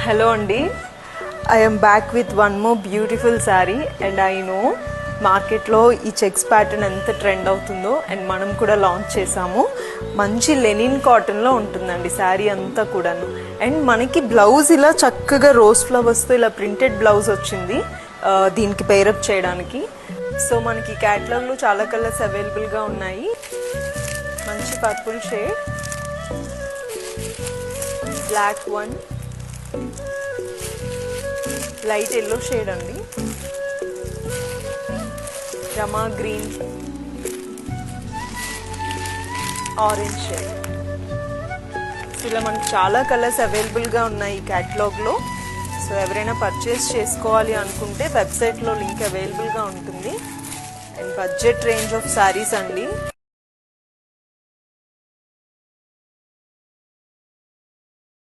Hello అండి, I am back with one more beautiful sari. And I know మార్కెట్లో ఈ checks pattern ఎంత trend అవుతుందో, అండ్ మనం కూడా లాంచ్ చేసాము. మంచి లెనిన్ కాటన్లో ఉంటుందండి శారీ అంతా కూడాను. అండ్ మనకి బ్లౌజ్ ఇలా చక్కగా రోజ్ ఫ్లవర్స్తో ఇలా ప్రింటెడ్ బ్లౌజ్ వచ్చింది దీనికి పేరప్ చేయడానికి. సో మనకి క్యాటలాగ్లో చాలా కలర్స్ అవైలబుల్గా ఉన్నాయి. మంచి purple shade, black one, light yellow shade అండి, రమా గ్రీన్, ఆరెంజ్ షేడ్. ఇలా మనకి చాలా కలర్స్ అవైలబుల్గా ఉన్నాయి ఈ క్యాటలాగ్లో. సో ఎవరైనా పర్చేస్ చేసుకోవాలి అనుకుంటే వెబ్సైట్లో లింక్ అవైలబుల్గా ఉంటుంది. And budget range of saris అండి.